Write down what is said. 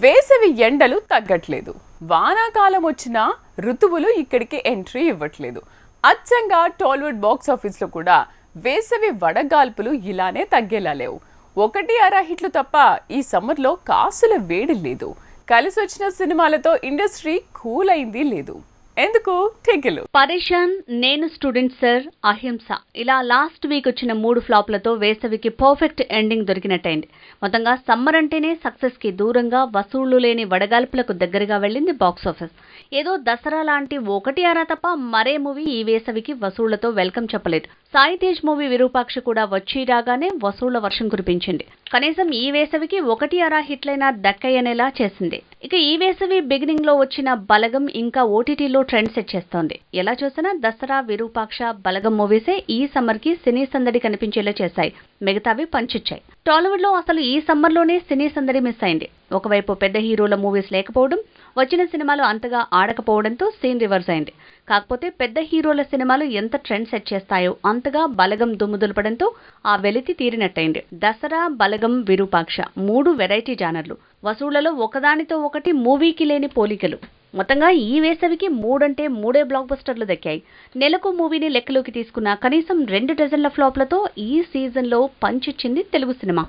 వేసవి ఎండలు తగ్గట్లేదు. వానాకాలం వచ్చినా ఋతువులు ఇక్కడికి ఎంట్రీ ఇవ్వట్లేదు. అచ్చంగా టాలీవుడ్ బాక్స్ ఆఫీస్లో కూడా వేసవి వడగాల్పులు ఇలానే తగ్గేలా లేవు. ఒకటి అర హిట్లు తప్ప ఈ సమ్మర్లో కాసుల వేడి లేదు. కలిసి వచ్చిన సినిమాలతో ఇండస్ట్రీ కూల్ అయింది లేదు. ఎందుకు టికెలు పరేషాన్, నేను స్టూడెంట్ సార్, అహింస ఇలా లాస్ట్ వీక్ వచ్చిన 3 ఫ్లాప్లతో వేసవికి పర్ఫెక్ట్ ఎండింగ్ దొరికినట్టయింది. మొత్తంగా సమ్మర్ అంటేనే సక్సెస్ కి దూరంగా వసూళ్లు లేని వడగాల్పులకు దగ్గరగా వెళ్ళింది బాక్స్ ఆఫీస్. ఏదో దసరా లాంటి ఒకటి అరా తప్ప మరే మూవీ ఈ వేసవికి వసూళ్లతో వెల్కమ్ చెప్పలేదు. సాయి తేజ్ మూవీ విరూపాక్ష కూడా వచ్చి రాగానే వసూళ్ల వర్షం కురిపించింది. కనీసం ఈ వేసవికి ఒకటి అరా హిట్లైనా దక్కయ్యనేలా చేసింది. ఇక ఈ వేసవి బిగినింగ్ లో వచ్చిన బలగం ఇంకా ఓటీటీలో ట్రెండ్ సెట్ చేస్తోంది. ఎలా చూసినా దసరా, విరూపాక్ష, బలగం మూవీసే ఈ సమ్మర్ కి సినీ సందడి కనిపించేలా చేశాయి. మిగతావి పంచిచ్చాయి. టాలీవుడ్ లో అసలు ఈ సమ్మర్ లోనే సినీ సందడి మిస్ అయింది. ఒకవైపు పెద్ద హీరోల మూవీస్ లేకపోవడం, వచ్చిన సినిమాలు అంతగా ఆడకపోవడంతో సీన్ రివర్స్ అయింది. కాకపోతే పెద్ద హీరోల సినిమాలు ఎంత ట్రెండ్ సెట్ చేస్తాయో అంతగా బలగం దుమ్ము దులపడంతో ఆ వెలితి తీరినట్టయింది. దసరా, బలగం, విరూపాక్ష 3 వెరైటీ జానర్లు. వసూళ్లలో ఒకదానితో ఒకటి మూవీకి లేని పోలికలు. మొత్తంగా ఈ వేసవికి 3 అంటే 3 బ్లాక్ బస్టర్లు దక్కాయి. నెలకు మూవీని లెక్కలోకి తీసుకున్న కనీసం 2 డజన్ల ఫ్లాప్లతో ఈ సీజన్లో పంచిచ్చింది తెలుగు సినిమా.